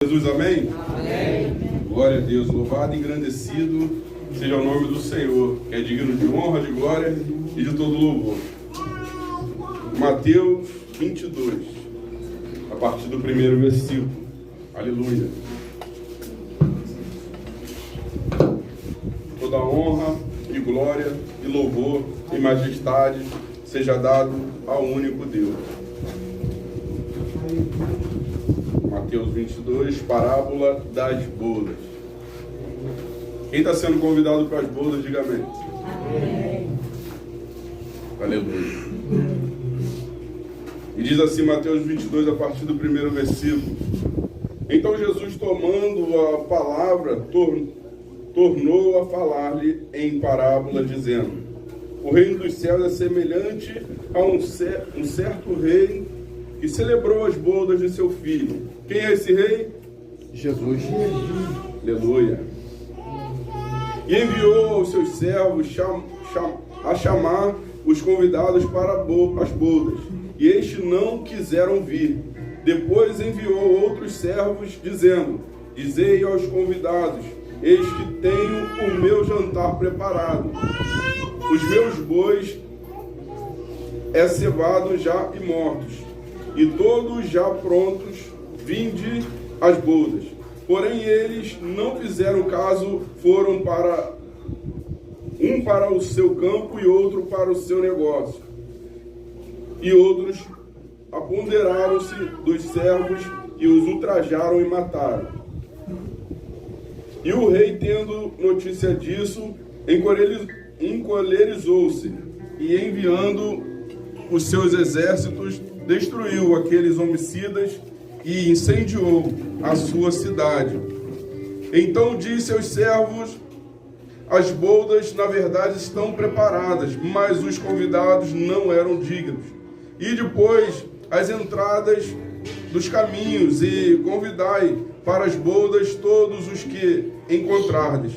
Jesus, amém? Amém. Glória a Deus, louvado e engrandecido seja o nome do Senhor, que é digno de honra, de glória e de todo louvor. Mateus 22, a partir do primeiro versículo. Aleluia. Toda honra e glória e louvor e majestade seja dado ao único Deus. Mateus 22, parábola das bodas. Quem está sendo convidado para as bodas, diga amém. Amém. Aleluia. E diz assim Mateus 22, a partir do primeiro versículo. Então Jesus, tomando a palavra, tornou a falar-lhe em parábola, dizendo: o reino dos céus é semelhante a um certo rei que celebrou as bodas de seu filho. Quem é esse rei? Jesus. Aleluia. E enviou aos seus servos a chamar os convidados para as bodas. E estes não quiseram vir. Depois enviou outros servos, dizendo: dizei aos convidados: eis que tenho o meu jantar preparado. Os meus bois cevados já e mortos, e todos já prontos, vinde às bodas. Porém eles não fizeram caso, foram um para o seu campo e outro para o seu negócio. E outros apoderaram-se dos servos e os ultrajaram e mataram. E o rei, tendo notícia disso, encolerizou-se e, enviando os seus exércitos, destruiu aqueles homicidas e incendiou a sua cidade. Então disse aos servos: as bodas na verdade estão preparadas, mas os convidados não eram dignos. E depois as entradas dos caminhos e convidai para as bodas todos os que encontrardes.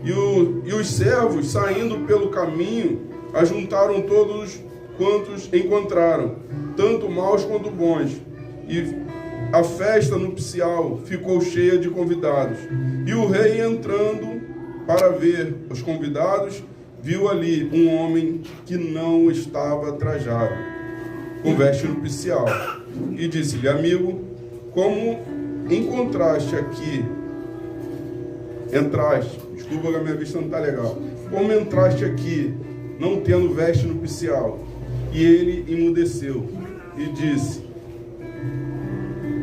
E os servos, saindo pelo caminho, ajuntaram todos quantos encontraram, tanto maus quanto bons. E a festa nupcial ficou cheia de convidados. E o rei, entrando para ver os convidados, viu ali um homem que não estava trajado, com veste nupcial. E disse-lhe: amigo, como entraste, desculpa que a minha vista não está legal, como entraste aqui, não tendo veste nupcial? E ele emudeceu e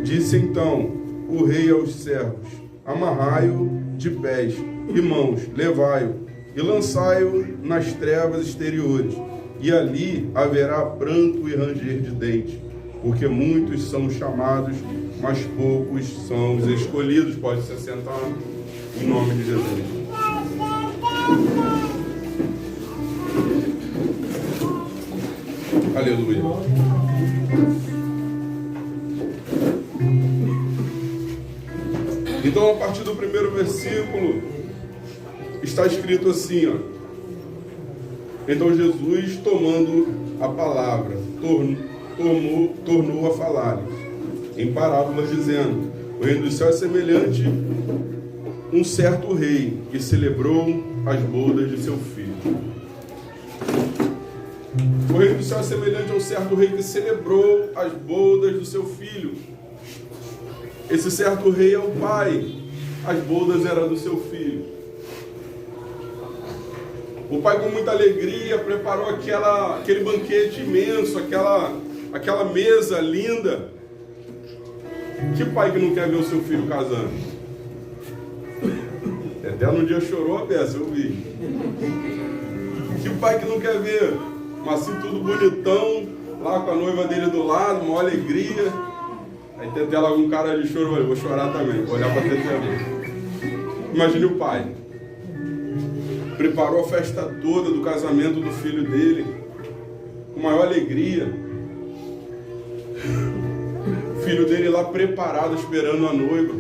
disse então o rei aos servos: amarrai-o de pés e mãos, levai-o e lançai-o nas trevas exteriores, e ali haverá pranto e ranger de dentes, porque muitos são chamados, mas poucos são os escolhidos. Pode se assentar em nome de Jesus. Aleluia. Então, a partir do primeiro versículo, está escrito assim, ó. Então Jesus, tomando a palavra, tornou a falar-lhes em parábolas, dizendo: o reino dos céus é semelhante a um certo rei que celebrou as bodas de seu filho. O reino dos céus é semelhante a um certo rei que celebrou as bodas do seu filho. Esse certo rei é o pai. As bodas eram do seu filho. O pai, com muita alegria, preparou aquele banquete imenso, aquela mesa linda. Que pai que não quer ver o seu filho casando? Até no dia chorou a peça, eu vi. Que pai que não quer ver? Mas assim, tudo bonitão, lá com a noiva dele do lado, uma alegria. Aí Teté lá com um cara de choro, eu vou chorar também, vou olhar para Teté. Imagine o pai. Preparou a festa toda do casamento do filho dele, com maior alegria. O filho dele lá preparado, esperando a noiva.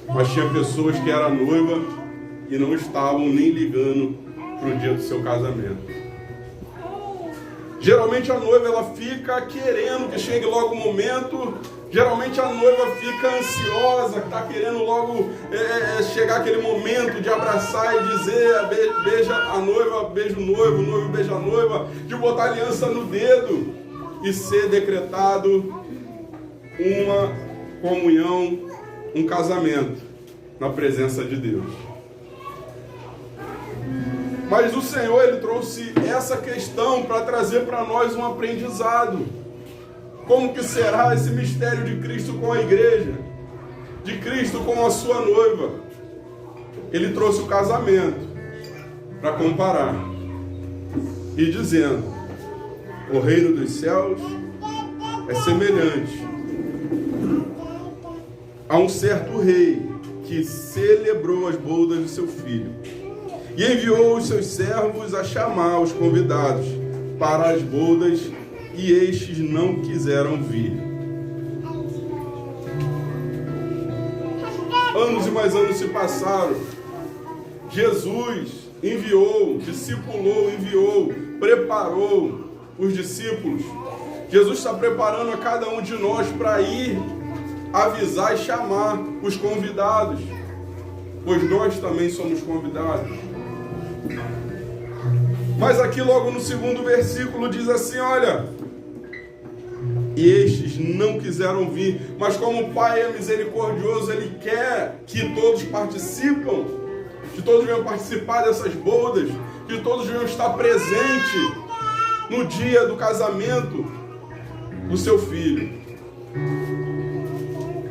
Mas tinha pessoas que eram noiva e não estavam nem ligando para o dia do seu casamento. Geralmente a noiva ela fica querendo que chegue logo o momento. Geralmente a noiva fica ansiosa, está querendo logo chegar aquele momento de abraçar e dizer, beija a noiva, beija o noivo beija a noiva, de botar aliança no dedo e ser decretado uma comunhão, um casamento na presença de Deus. Mas o Senhor, Ele trouxe essa questão para trazer para nós um aprendizado. Como que será esse mistério de Cristo com a igreja? De Cristo com a sua noiva? Ele trouxe o casamento para comparar. E dizendo, o reino dos céus é semelhante a um certo rei que celebrou as bodas de seu filho. E enviou os seus servos a chamar os convidados para as bodas, e estes não quiseram vir. Anos e mais anos se passaram. Jesus enviou, discipulou, enviou, preparou os discípulos. Jesus está preparando a cada um de nós para ir avisar e chamar os convidados, pois nós também somos convidados. Mas aqui logo no segundo versículo diz assim, olha, e estes não quiseram vir, mas como o Pai é misericordioso, Ele quer que todos participam, que todos venham participar dessas bodas, que todos venham estar presentes no dia do casamento do seu filho.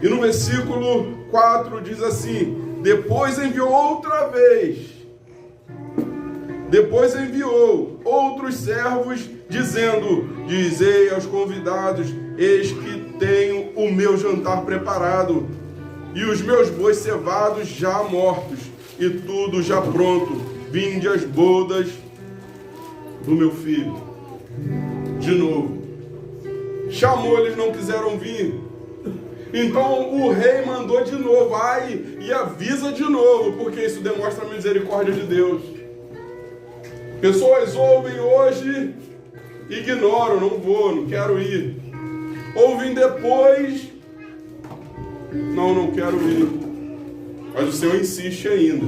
E no versículo 4 diz assim, depois enviou outra vez, depois enviou outros servos, dizendo, dizei aos convidados, eis que tenho o meu jantar preparado, e os meus bois cevados já mortos, e tudo já pronto, vinde às bodas do meu filho. De novo, chamou, eles não quiseram vir. Então o rei mandou de novo, vai e avisa de novo, porque isso demonstra a misericórdia de Deus. Pessoas ouvem hoje, ignoram, não vou, não quero ir. Ouvem depois, não quero ir. Mas o Senhor insiste ainda.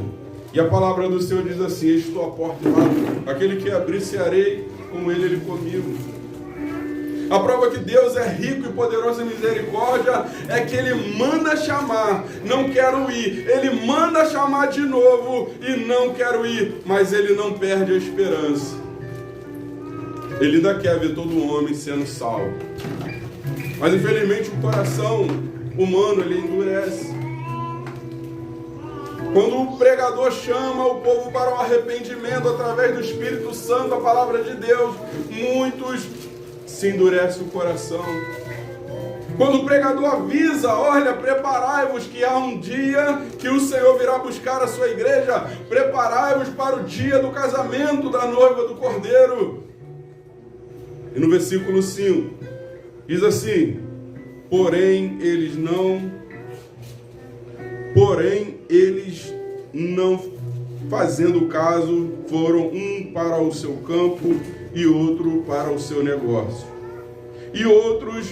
E a palavra do Senhor diz assim, estou à porta e bato. Aquele que abrir, cearei, com ele comigo. A prova que Deus é rico e poderoso em misericórdia é que Ele manda chamar, não quero ir. Ele manda chamar de novo e não quero ir. Mas Ele não perde a esperança. Ele ainda quer ver todo homem sendo salvo. Mas infelizmente o coração humano, ele endurece. Quando o pregador chama o povo para o arrependimento através do Espírito Santo, a palavra de Deus, muitos se endurece o coração. Quando o pregador avisa, olha, preparai-vos que há um dia que o Senhor virá buscar a sua igreja, preparai-vos para o dia do casamento da noiva do Cordeiro. E no versículo 5, diz assim, porém eles não fazendo caso, foram um para o seu campo e outro para o seu negócio. E outros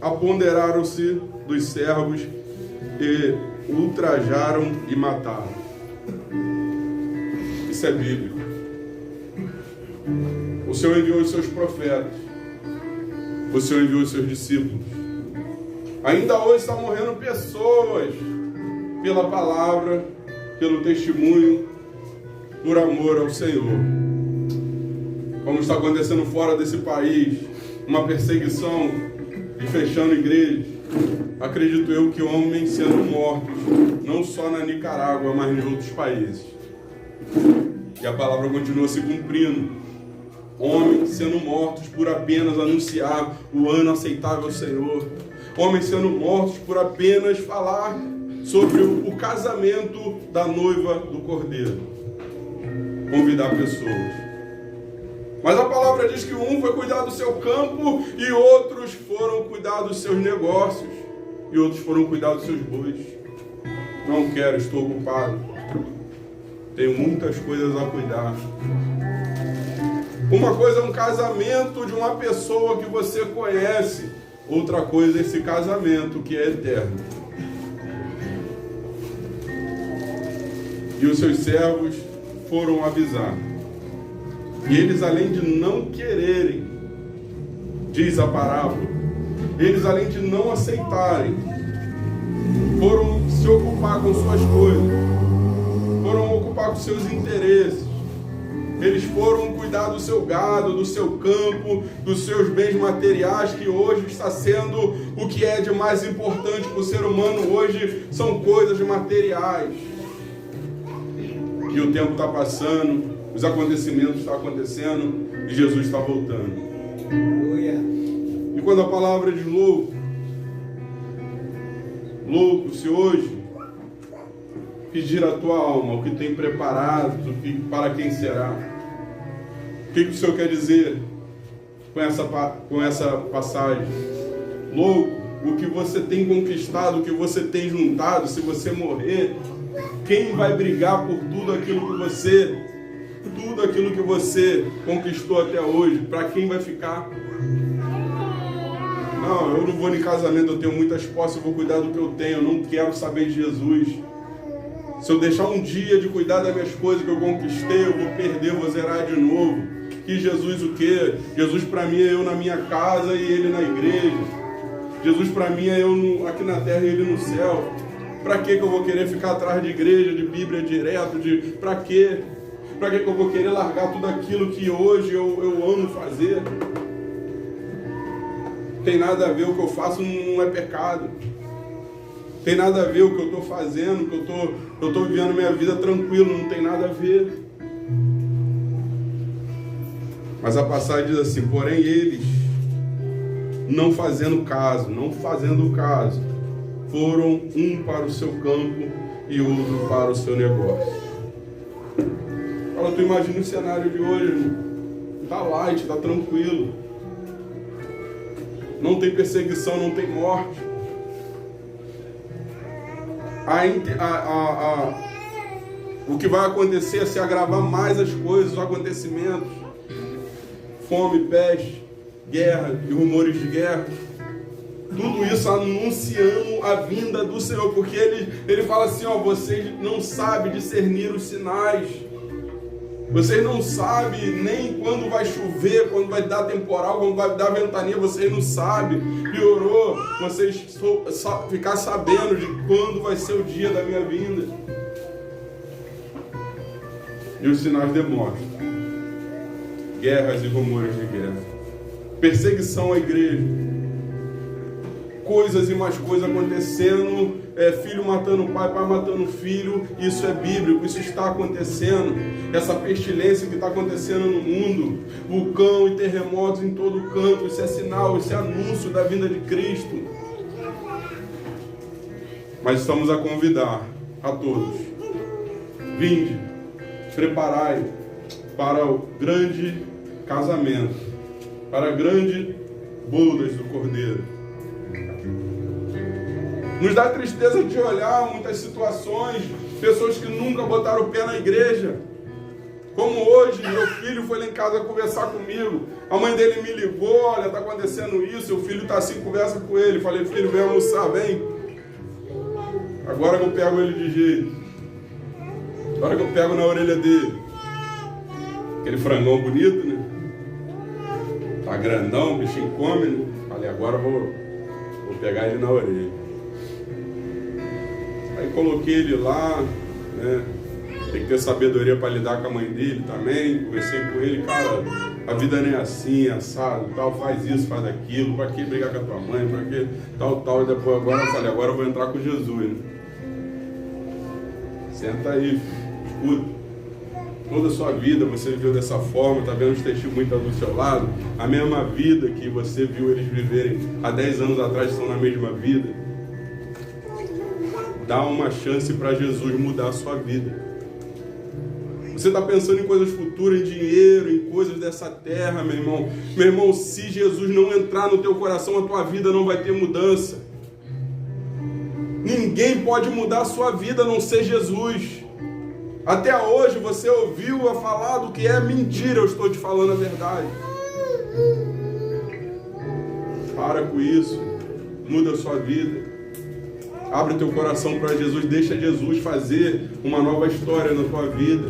apoderaram-se dos servos e ultrajaram e mataram. Isso é bíblico. O Senhor enviou os seus profetas. O Senhor enviou os seus discípulos. Ainda hoje estão morrendo pessoas pela palavra, pelo testemunho, por amor ao Senhor. Como está acontecendo fora desse país, uma perseguição e fechando igrejas. Acredito eu que homens sendo mortos, não só na Nicarágua, mas em outros países. E a palavra continua se cumprindo. Homens sendo mortos por apenas anunciar o ano aceitável ao Senhor. Homens sendo mortos por apenas falar sobre o casamento da noiva do Cordeiro. Convidar pessoas. Mas a palavra diz que um foi cuidar do seu campo e outros foram cuidar dos seus negócios e outros foram cuidar dos seus bois. Não quero, estou ocupado. Tenho muitas coisas a cuidar. Uma coisa é um casamento de uma pessoa que você conhece, outra coisa é esse casamento que é eterno. E os seus servos foram avisar. E eles, além de não quererem, diz a parábola, eles, além de não aceitarem, foram se ocupar com suas coisas, foram ocupar com seus interesses. Eles foram cuidar do seu gado, do seu campo, dos seus bens materiais, que hoje está sendo o que é de mais importante para o ser humano. Hoje são coisas materiais. E o tempo está passando, os acontecimentos estão acontecendo e Jesus está voltando. E quando a palavra diz louco, se hoje pedir a tua alma o que tem preparado, para quem será? O que o Senhor quer dizer com essa passagem? Louco, o que você tem conquistado, o que você tem juntado, se você morrer, quem vai brigar por tudo aquilo que você conquistou até hoje? Para quem vai ficar? Não, eu não vou em casamento, eu tenho muitas posses, eu vou cuidar do que eu tenho, eu não quero saber de Jesus. Se eu deixar um dia de cuidar das minhas coisas que eu conquistei, eu vou perder, eu vou zerar de novo. Que Jesus o quê? Jesus para mim é eu na minha casa e ele na igreja. Jesus para mim é eu aqui na terra e ele no céu. Para que eu vou querer ficar atrás de igreja, de Bíblia direto? Para quê? Para que eu vou querer largar tudo aquilo que hoje eu amo fazer? Tem nada a ver, o que eu faço não é pecado. Tem nada a ver o que eu estou fazendo, que eu estou vivendo minha vida tranquilo, não tem nada a ver. Mas a passagem diz assim, porém eles, não fazendo caso, foram um para o seu campo e outro para o seu negócio. Fala, tu imagina o cenário de hoje, irmão. Tá light, tá tranquilo. Não tem perseguição, não tem morte. O que vai acontecer é se agravar mais as coisas, os acontecimentos. Fome, peste, guerra e rumores de guerra. Tudo isso anunciando a vinda do Senhor, porque ele fala assim, ó, vocês não sabem discernir os sinais. Vocês não sabem nem quando vai chover, quando vai dar temporal, quando vai dar ventania, vocês não sabem. Piorou vocês ficar sabendo de quando vai ser o dia da minha vinda. E os sinais demonstram guerras e rumores de guerra, perseguição à igreja, coisas e mais coisas acontecendo, filho matando pai, pai matando filho. Isso é bíblico, isso está acontecendo. Essa pestilência que está acontecendo no mundo, vulcão e terremotos em todo canto, isso é sinal, isso é anúncio da vinda de Cristo. Mas estamos a convidar a todos, vinde, preparai para o grande casamento, para a grande bodas do Cordeiro. Nos dá tristeza de olhar muitas situações, pessoas que nunca botaram o pé na igreja. Como hoje, meu filho foi lá em casa conversar comigo. A mãe dele me ligou, olha, está acontecendo isso, o filho está assim, conversa com ele. Falei, filho, vem almoçar, vem. Agora que eu pego ele de jeito. Agora que eu pego na orelha dele. Aquele frangão bonito, né? Tá grandão, o bichinho come, né? Falei, agora eu vou pegar ele na orelha. Aí coloquei ele lá, né? Tem que ter sabedoria para lidar com a mãe dele também. Conversei com ele, cara, a vida não é assim, assado, tal, faz isso, faz aquilo, para que brigar com a tua mãe, para que tal, e depois agora eu falei, agora eu vou entrar com Jesus, né? Senta aí, filho, escuta. Toda a sua vida você viveu dessa forma, está vendo os testemunhos do seu lado, a mesma vida que você viu eles viverem há 10 anos atrás, estão na mesma vida. Dá uma chance para Jesus mudar a sua vida. Você está pensando em coisas futuras, em dinheiro, em coisas dessa terra, meu irmão. Meu irmão, se Jesus não entrar no teu coração, a tua vida não vai ter mudança. Ninguém pode mudar a sua vida a não ser Jesus. Até hoje você ouviu a falar do que é mentira, eu estou te falando a verdade. Para com isso, muda a sua vida. Abre teu coração para Jesus, deixa Jesus fazer uma nova história na tua vida.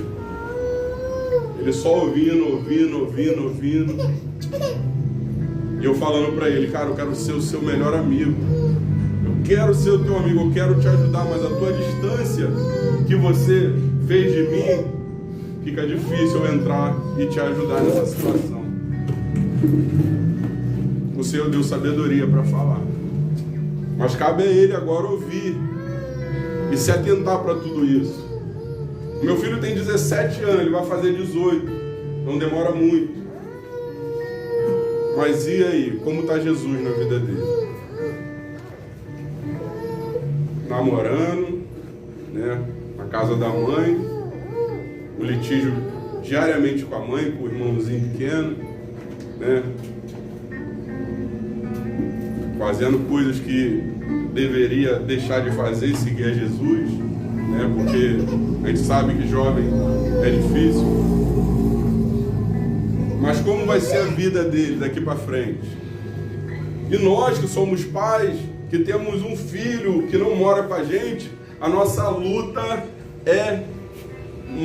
Ele só ouvindo. E eu falando para ele, cara, eu quero ser o seu melhor amigo. Eu quero ser o teu amigo, eu quero te ajudar, mas a tua distância que você fez de mim, fica difícil eu entrar e te ajudar nessa situação. O Senhor deu sabedoria para falar. Mas cabe a Ele agora ouvir e se atentar para tudo isso. Meu filho tem 17 anos, ele vai fazer 18. Não demora muito. Mas e aí? Como está Jesus na vida dele? Namorando, né? Na casa da mãe. O litígio diariamente com a mãe, com o irmãozinho pequeno, né? Fazendo coisas que deveria deixar de fazer e seguir a Jesus, né? Porque a gente sabe que jovem é difícil. Mas como vai ser a vida dele daqui para frente? E nós que somos pais, que temos um filho que não mora com a gente, a nossa luta é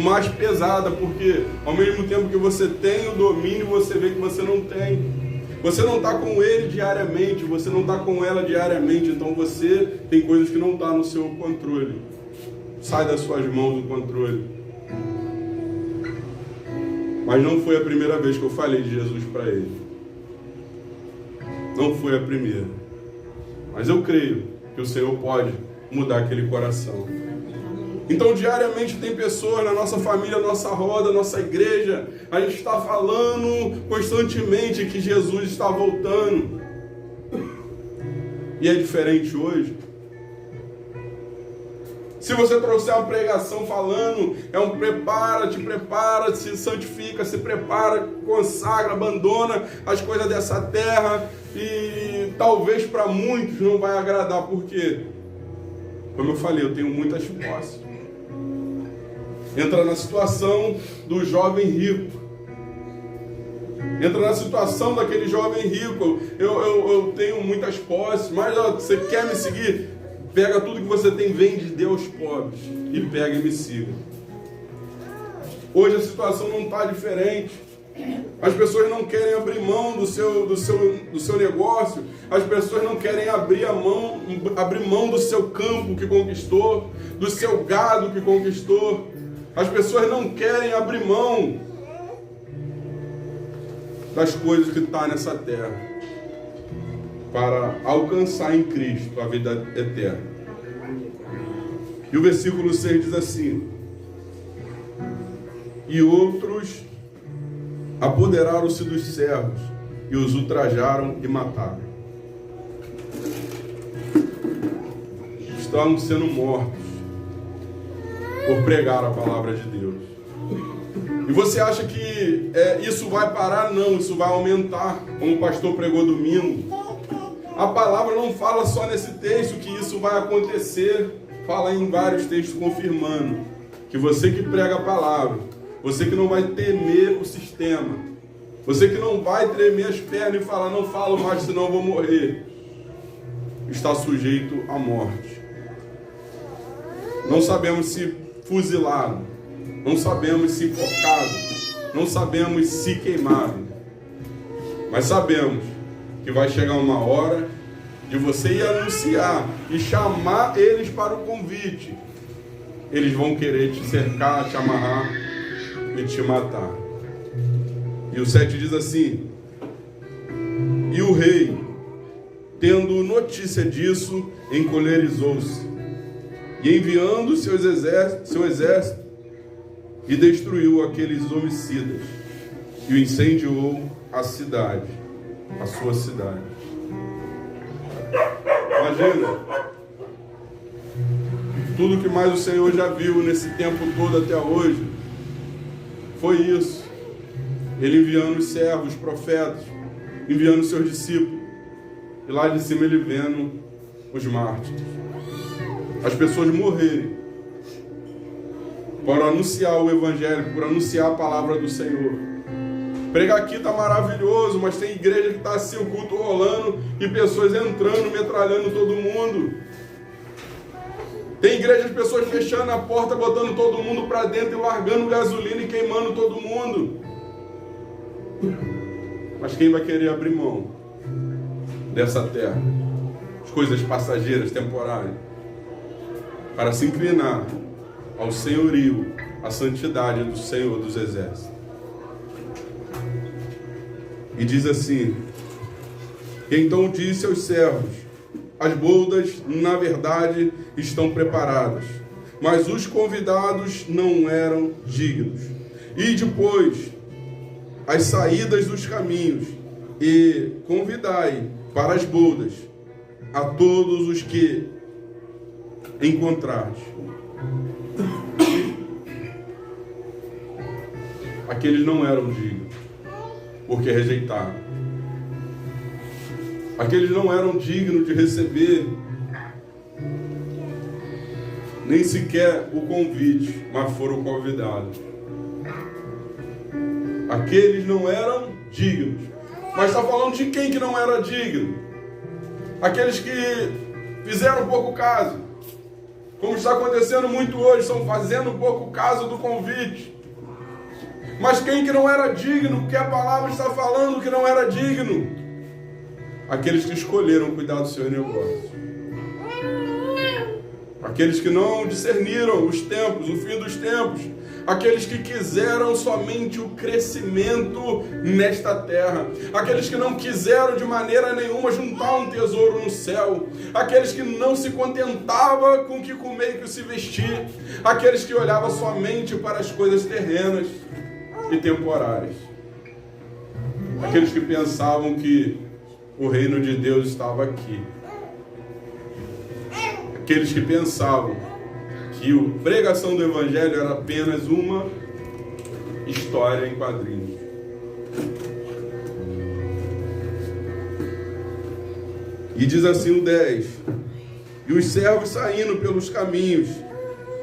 mais pesada, porque ao mesmo tempo que você tem o domínio, você vê que você não tem. Você não está com ele diariamente, você não está com ela diariamente, então você tem coisas que não estão no seu controle. Sai das suas mãos o controle. Mas não foi a primeira vez que eu falei de Jesus para ele. Não foi a primeira. Mas eu creio que o Senhor pode mudar aquele coração. Então diariamente tem pessoas na nossa família, nossa roda, nossa igreja, a gente está falando constantemente que Jesus está voltando. E é diferente hoje. Se você trouxer uma pregação falando, é um prepara, se santifica, se prepara, consagra, abandona as coisas dessa terra, e talvez para muitos não vai agradar, porque, como eu falei, eu tenho muitas posses. Entra na situação do jovem rico. Entra na situação daquele jovem rico. Eu tenho muitas posses, mas você quer me seguir? Pega tudo que você tem, vende, dê aos pobres. E pega e me siga. Hoje a situação não está diferente. As pessoas não querem abrir mão do seu negócio. As pessoas não querem abrir mão do seu campo que conquistou, do seu gado que conquistou. As pessoas não querem abrir mão das coisas que estão nessa terra para alcançar em Cristo a vida eterna. E o versículo 6 diz assim: e outros apoderaram-se dos servos e os ultrajaram e mataram. Estavam sendo mortos por pregar a palavra de Deus. E você acha que isso vai parar? Não, isso vai aumentar, como o pastor pregou domingo. A palavra não fala só nesse texto que isso vai acontecer, fala em vários textos confirmando que você que prega a palavra, você que não vai temer o sistema, você que não vai tremer as pernas e falar, não falo mais senão eu vou morrer, está sujeito à morte. Não sabemos se fuzilado, não sabemos se enforcado, não sabemos se queimado, mas sabemos que vai chegar uma hora de você ir anunciar e chamar eles para o convite. Eles vão querer te cercar, te amarrar e te matar. E o 7 diz assim: e o rei, tendo notícia disso, encolerizou-se e enviando seu exército, e destruiu aqueles homicidas, e o incendiou a cidade, a sua cidade. Imagina, tudo que mais o Senhor já viu nesse tempo todo até hoje, foi isso. Ele enviando os servos, os profetas, enviando seus discípulos, e lá de cima ele vendo os mártires, as pessoas morrerem. por anunciar o Evangelho, por anunciar a palavra do Senhor. Pregar aqui está maravilhoso, mas tem igreja que está assim, o culto rolando e pessoas entrando, metralhando todo mundo. Tem igreja de pessoas fechando a porta, botando todo mundo para dentro e largando gasolina e queimando todo mundo. Mas quem vai querer abrir mão dessa terra, as coisas passageiras, temporárias, para se inclinar ao senhorio, à santidade do Senhor dos Exércitos? E diz assim: então disse aos servos: as bodas, na verdade, estão preparadas, mas os convidados não eram dignos. E depois, as saídas dos caminhos, e convidai para as bodas a todos os que encontrares. Aqueles não eram dignos, porque rejeitaram. Aqueles não eram dignos de receber nem sequer o convite, mas foram convidados. Aqueles não eram dignos. Mas está falando de quem que não era digno? Aqueles que fizeram pouco caso, como está acontecendo muito hoje, estão fazendo pouco caso do convite. Mas quem que não era digno, que a palavra está falando que não era digno? Aqueles que escolheram cuidar do seu negócio. Aqueles que não discerniram os tempos, o fim dos tempos. Aqueles que quiseram somente o crescimento nesta terra. Aqueles que não quiseram de maneira nenhuma juntar um tesouro no céu. Aqueles que não se contentavam com o que comer e o que se vestir. Aqueles que olhavam somente para as coisas terrenas e temporárias. Aqueles que pensavam que o reino de Deus estava aqui. Aqueles que pensavam que a pregação do Evangelho era apenas uma história em quadrinhos. E diz assim o 10: e os servos saindo pelos caminhos,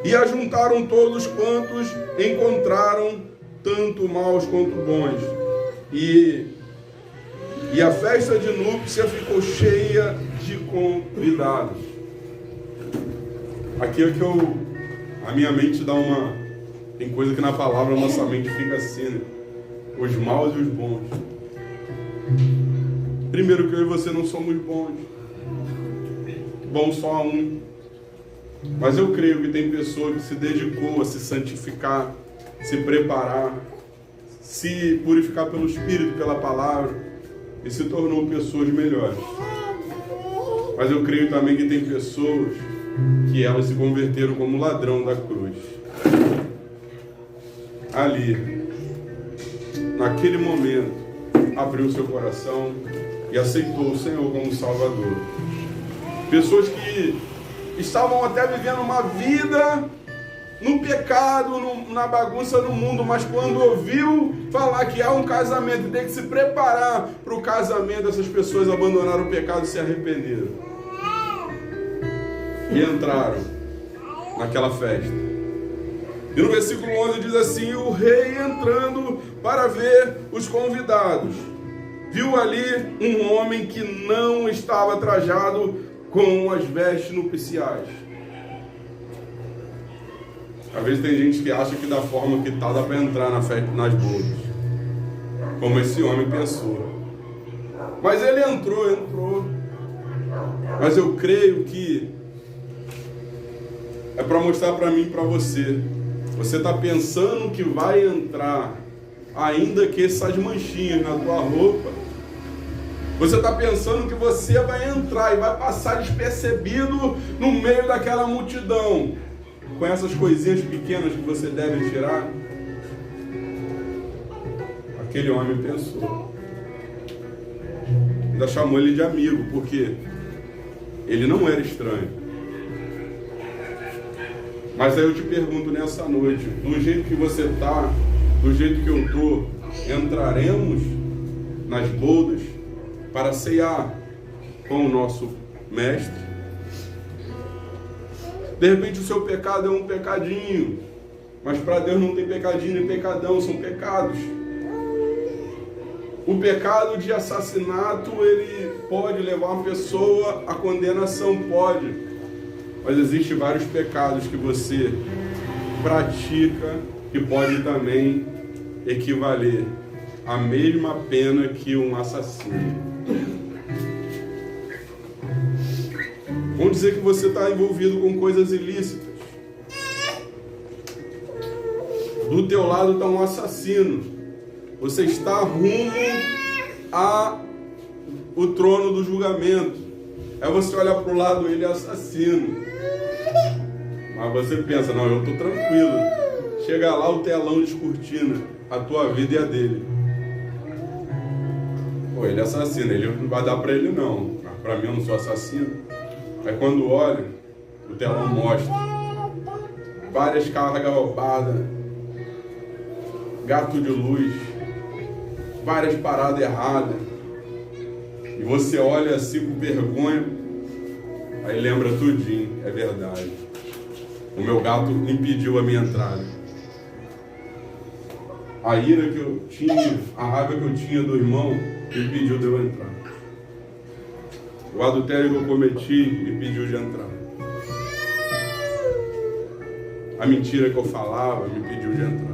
e ajuntaram todos quantos encontraram, tanto maus quanto bons. E a festa de núpcia ficou cheia de convidados. Aqui é que a minha mente dá uma... Tem coisa que na palavra a nossa mente fica assim, né? Os maus e os bons. Primeiro que eu e você não somos bons. Bom só a um. Mas eu creio que tem pessoa que se dedicou a se santificar, se preparar, se purificar pelo Espírito, pela palavra, e se tornou pessoas melhores. Mas eu creio também que tem pessoas que elas se converteram como ladrão da cruz. Ali, naquele momento, abriu seu coração e aceitou o Senhor como Salvador. Pessoas que estavam até vivendo uma vida no pecado, na bagunça no mundo, mas quando ouviu falar que há um casamento e tem que se preparar para o casamento, essas pessoas abandonaram o pecado e se arrependeram. E entraram naquela festa. E no versículo 11 diz assim: o rei entrando para ver os convidados, viu ali um homem que não estava trajado com as vestes nupciais. Às vezes tem gente que acha que da forma que está dá para entrar na festa, nas bodas, como esse homem pensou. Mas ele entrou. Mas eu creio que é para mostrar para mim e para você. Você está pensando que vai entrar, ainda que essas manchinhas na tua roupa. Você está pensando que você vai entrar e vai passar despercebido no meio daquela multidão, com essas coisinhas pequenas que você deve tirar? Aquele homem pensou. Ainda chamou ele de amigo, porque ele não era estranho. Mas aí eu te pergunto nessa noite, do jeito que você está, do jeito que eu estou, entraremos nas bodas para ceiar com o nosso mestre? De repente o seu pecado é um pecadinho, Mas para Deus não tem pecadinho nem pecadão, são pecados. O pecado de assassinato, ele pode levar uma pessoa à condenação, pode. Mas existem vários pecados que você pratica que pode também equivaler à mesma pena que um assassino. Vamos dizer que você está envolvido com coisas ilícitas. Do teu lado está um assassino. Você está rumo ao trono do julgamento. Aí você olha para o lado, ele é assassino. Mas você pensa, não, eu estou tranquilo. Chega lá, o telão descortina a tua vida e a dele. Pô, ele é assassino, ele não vai dar para ele não. Para mim eu não sou assassino. Aí quando olha, o telão mostra várias cargas roubadas, gato de luz, várias paradas erradas. E você olha assim com vergonha, aí lembra tudinho, é verdade. O meu gato impediu a minha entrada. A ira que eu tinha, a raiva que eu tinha do irmão, impediu de eu entrar. O adultério que eu cometi me impediu de entrar. A mentira que eu falava me impediu de entrar.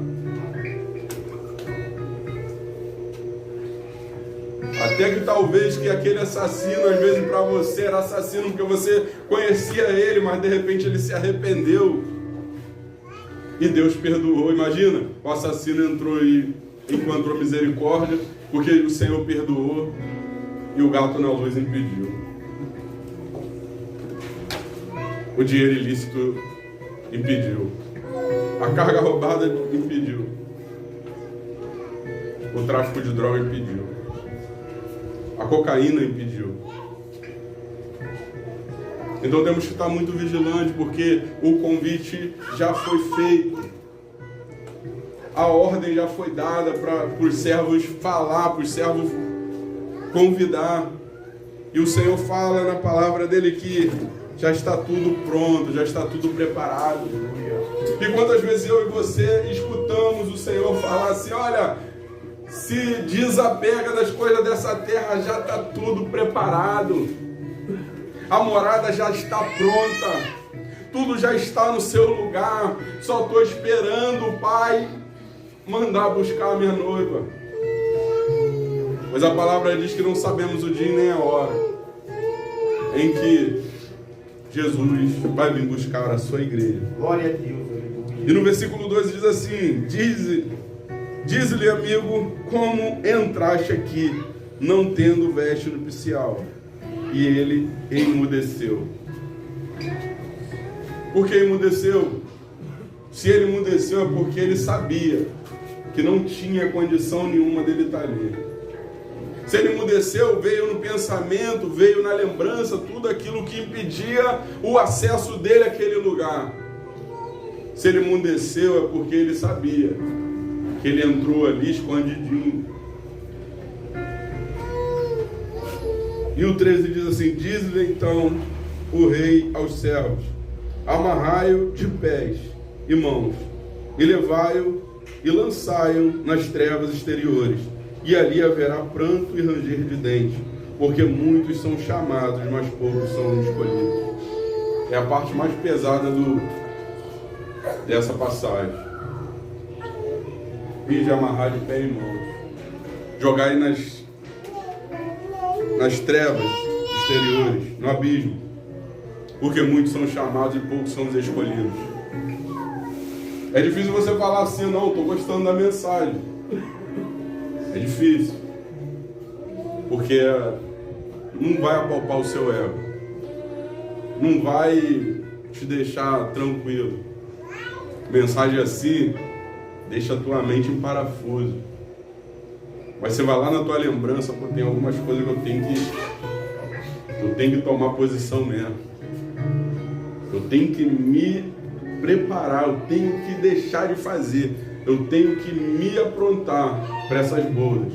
Até que talvez que aquele assassino, às vezes para você era assassino porque você conhecia ele, mas de repente ele se arrependeu. E Deus perdoou. Imagina, o assassino entrou e encontrou misericórdia, porque o Senhor perdoou e o gato na luz impediu. O dinheiro ilícito impediu. A carga roubada impediu. O tráfico de droga impediu. A cocaína impediu. Então temos que estar muito vigilantes, porque o convite já foi feito. A ordem já foi dada para os servos falar, para os servos convidar. E o Senhor fala na palavra dele que já está tudo pronto, já está tudo preparado. E quantas vezes eu e você escutamos o Senhor falar assim, olha, se desapega das coisas dessa terra, já está tudo preparado. A morada já está pronta. Tudo já está no seu lugar. Só estou esperando o Pai mandar buscar a minha noiva. Mas a palavra diz que não sabemos o dia nem a hora em que Jesus vai vir buscar a sua igreja. Glória a Deus. E no versículo 12 diz assim, diz-lhe, amigo, como entraste aqui, não tendo veste nupcial? E ele emudeceu. Por que emudeceu? Se ele emudeceu é porque ele sabia que não tinha condição nenhuma dele estar ali. Se ele emudeceu, veio no pensamento, veio na lembrança, tudo aquilo que impedia o acesso dele àquele lugar. Se ele emudeceu é porque ele sabia que ele entrou ali escondidinho. E o 13 diz assim, diz-lhe então o rei aos servos, amarrai-o de pés e mãos, e levai-o e lançai-o nas trevas exteriores, e ali haverá pranto e ranger de dentes, porque muitos são chamados, mas poucos são escolhidos. É a parte mais pesada dessa passagem. E de amarrar de pé e mãos, jogar aí nas trevas exteriores, no abismo, porque muitos são chamados e poucos são os escolhidos. É difícil você falar assim, não, estou gostando da mensagem. É difícil, porque não vai apalpar o seu ego, não vai te deixar tranquilo. Mensagem assim deixa a tua mente em parafuso. Mas você vai lá na tua lembrança, porque tem algumas coisas que eu tenho que tomar posição mesmo. Eu tenho que me preparar, eu tenho que deixar de fazer, eu tenho que me aprontar para essas bodas.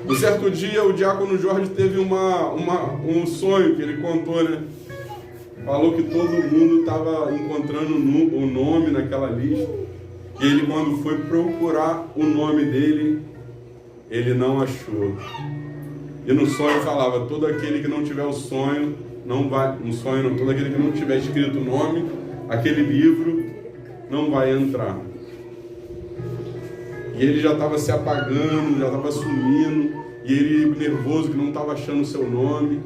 Um certo dia o diácono Jorge teve um sonho que ele contou, né? falou que todo mundo estava encontrando o nome naquela lista. E ele, quando foi procurar o nome dele, ele não achou. E no sonho falava: todo aquele que não tiver o sonho, não vai. No sonho, não, todo aquele que não tiver escrito o nome, aquele livro não vai entrar. E ele já estava se apagando, já estava sumindo, e ele nervoso que não estava achando o seu nome,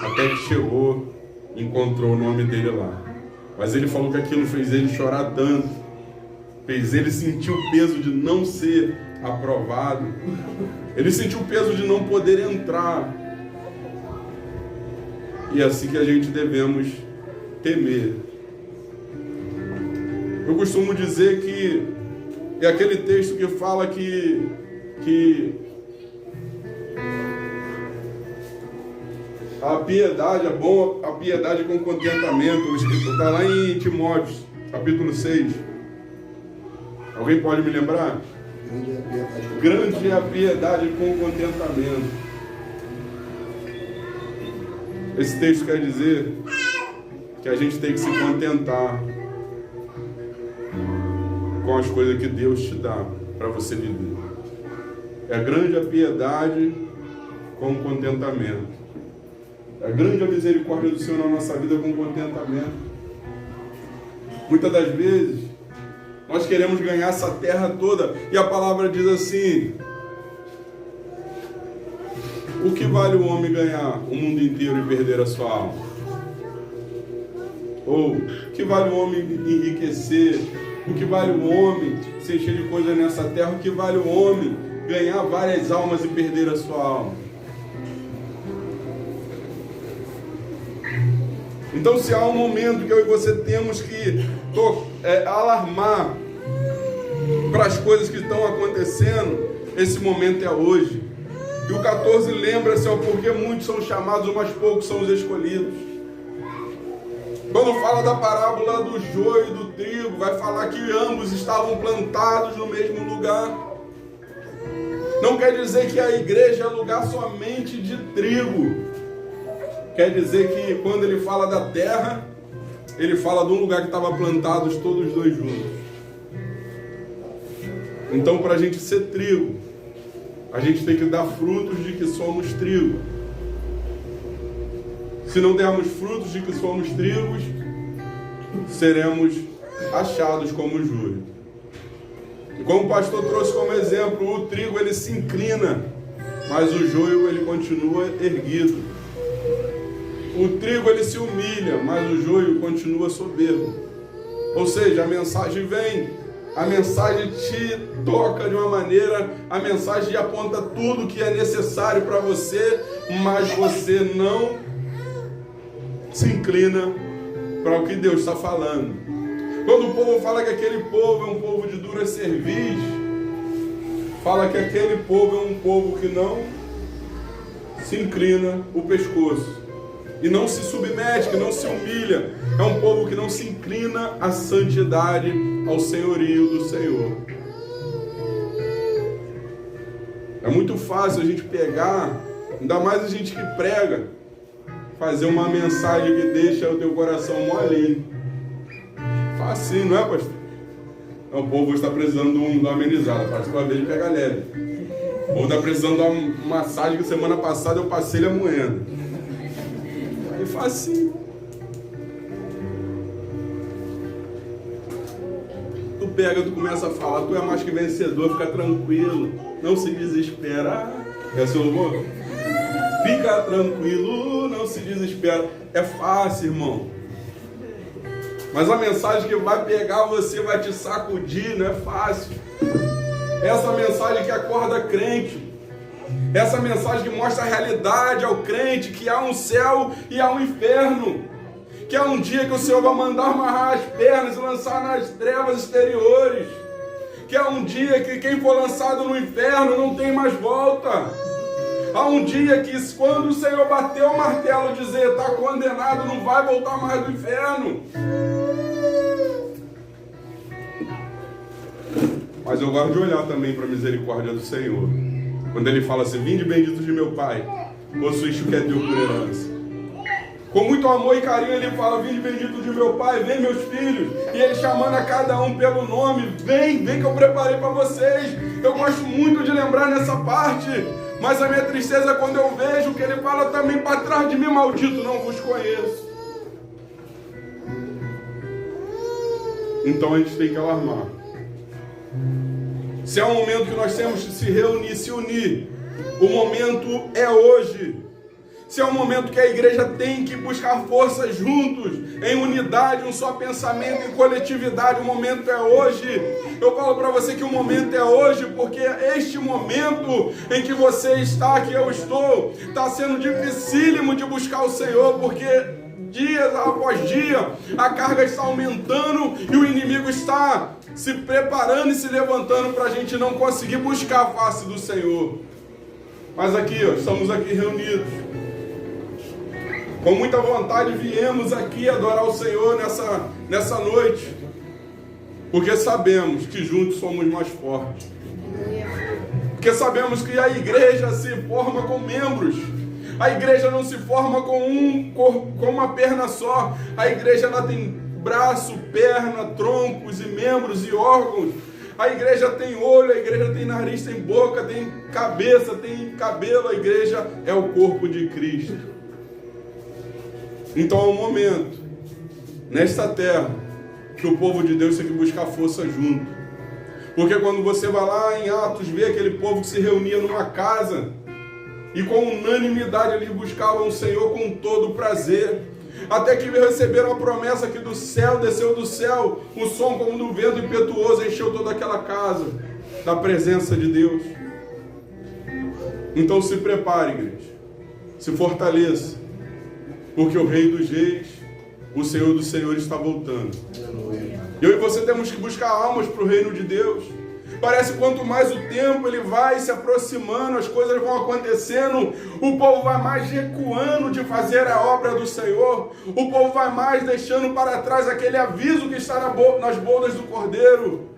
até que chegou, encontrou o nome dele lá. Mas ele falou que aquilo fez ele chorar tanto, fez ele sentir o peso de não ser aprovado, ele sentiu o peso de não poder entrar. E é assim que a gente devemos temer. Eu costumo dizer que é aquele texto que fala que a piedade é bom, a piedade com contentamento. Está lá em Timóteo, capítulo 6. Alguém pode me lembrar? Grande é a piedade com contentamento. Esse texto quer dizer que a gente tem que se contentar com as coisas que Deus te dá para você viver. É grande a piedade com contentamento. É grande a misericórdia do Senhor na nossa vida com contentamento. Muitas das vezes nós queremos ganhar essa terra toda, e a palavra diz assim: o que vale o homem ganhar o mundo inteiro e perder a sua alma? Ou o que vale o homem enriquecer? O que vale o homem se encher de coisa nessa terra? O que vale o homem ganhar várias almas e perder a sua alma? Então, se há um momento que eu e você temos que alarmar para as coisas que estão acontecendo, esse momento é hoje. E o 14 lembra-se ao porquê muitos são chamados, mas poucos são os escolhidos. Quando fala da parábola do joio e do trigo, vai falar que ambos estavam plantados no mesmo lugar. Não quer dizer que a igreja é lugar somente de trigo. Quer dizer que quando ele fala da terra, ele fala de um lugar que estava plantados todos os dois juntos. Então, para a gente ser trigo, a gente tem que dar frutos de que somos trigo. Se não dermos frutos de que somos trigos, seremos achados como joio. E como o pastor trouxe como exemplo, o trigo ele se inclina, mas o joio ele continua erguido. O trigo ele se humilha, mas o joio continua soberbo. Ou seja, a mensagem vem, a mensagem te toca de uma maneira, a mensagem aponta tudo que é necessário para você, mas você não se inclina para o que Deus está falando. Quando o povo fala que aquele povo é um povo de dura cerviz, fala que aquele povo é um povo que não se inclina o pescoço e não se submete, que não se humilha. É um povo que não se inclina à santidade, ao senhorio do Senhor. É muito fácil a gente pegar, ainda mais a gente que prega, fazer uma mensagem que deixa o teu coração molinho. Facinho, não é, pastor? O povo está precisando de uma amenizada, parece que uma vez ele pega leve. O povo está precisando de uma massagem que semana passada eu passei ele amoendo. Aí facinho. Tu pega, tu começa a falar, tu é mais que vencedor, fica tranquilo, não se desespera. É seu louvor? Fica tranquilo, não se desespera. É fácil, irmão. Mas a mensagem que vai pegar você, vai te sacudir, não é fácil. Essa mensagem que acorda crente. Essa mensagem que mostra a realidade ao crente, que há um céu e há um inferno. Que há um dia que o Senhor vai mandar amarrar as pernas e lançar nas trevas exteriores. Que há um dia que quem for lançado no inferno não tem mais volta. Há um dia que quando o Senhor bater o martelo e dizer está condenado, não vai voltar mais do inferno. Mas eu gosto de olhar também para a misericórdia do Senhor. Quando ele fala assim: vinde benditos de meu Pai, possuíste o que é teu por herança. Com muito amor e carinho ele fala: vinde bendito de meu Pai, vem meus filhos. E ele chamando a cada um pelo nome: vem que eu preparei para vocês. Eu gosto muito de lembrar nessa parte. Mas a minha tristeza é quando eu vejo que ele fala também para trás de mim: maldito, não vos conheço. Então a gente tem que alarmar. Se é um momento que nós temos que se reunir, se unir, o momento é hoje. Se é um momento que a igreja tem que buscar forças juntos, em unidade, um só pensamento, em coletividade, o momento é hoje. Eu falo para você que o momento é hoje, porque este momento em que você está, que eu estou, está sendo dificílimo de buscar o Senhor, porque dia após dia a carga está aumentando e o inimigo está se preparando e se levantando para a gente não conseguir buscar a face do Senhor. Mas aqui, estamos aqui reunidos. Com muita vontade viemos aqui adorar o Senhor nessa noite, porque sabemos que juntos somos mais fortes. Porque sabemos que a igreja se forma com membros. A igreja não se forma com uma perna só. A igreja ela tem braço, perna, troncos e membros e órgãos. A igreja tem olho, a igreja tem nariz, tem boca, tem cabeça, tem cabelo. A igreja é o corpo de Cristo. Então é um momento, nesta terra, que o povo de Deus tem que buscar força junto. Porque quando você vai lá em Atos, vê aquele povo que se reunia numa casa, e com unanimidade eles buscavam o Senhor com todo prazer, até que receberam a promessa que do céu, desceu do céu, um som como do vento impetuoso encheu toda aquela casa, da presença de Deus. Então se prepare, igreja, se fortaleça, porque o Rei dos Reis, o Senhor dos Senhores está voltando. Eu e você temos que buscar almas para o reino de Deus. Parece que quanto mais o tempo ele vai se aproximando, as coisas vão acontecendo, o povo vai mais recuando de fazer a obra do Senhor, o povo vai mais deixando para trás aquele aviso que está nas bodas do Cordeiro.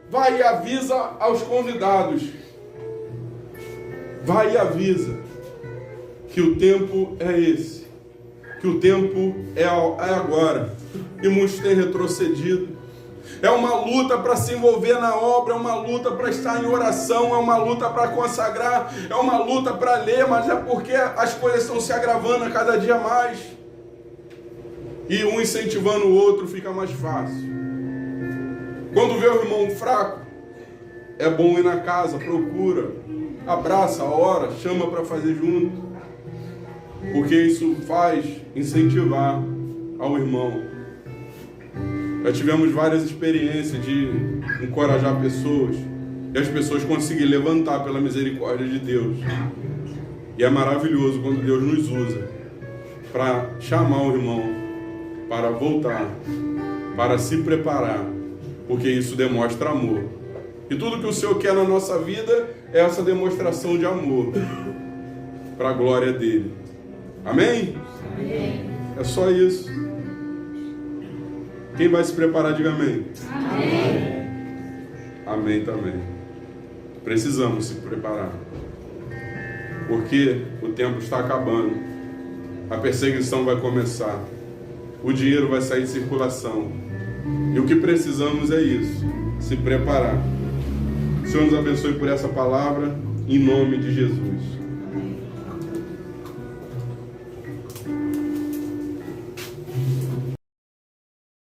Vai e avisa aos convidados, vai e avisa que o tempo é esse, que o tempo é agora, e muitos têm retrocedido. É uma luta para se envolver na obra, é uma luta para estar em oração, é uma luta para consagrar, é uma luta para ler, mas é porque as coisas estão se agravando a cada dia mais. E um incentivando o outro fica mais fácil. Quando vê o irmão fraco, é bom ir na casa, procura, abraça, ora, chama para fazer junto. Porque isso faz incentivar ao irmão. Já tivemos várias experiências de encorajar pessoas e as pessoas conseguirem levantar pela misericórdia de Deus. E é maravilhoso quando Deus nos usa para chamar o irmão, para voltar, para se preparar, porque isso demonstra amor. E tudo que o Senhor quer na nossa vida é essa demonstração de amor para a glória dele. Amém? Amém. É só isso. Quem vai se preparar, diga amém. Amém. Amém também. Precisamos se preparar. Porque o tempo está acabando. A perseguição vai começar. O dinheiro vai sair de circulação. E o que precisamos é isso. Se preparar. O Senhor nos abençoe por essa palavra. Em nome de Jesus.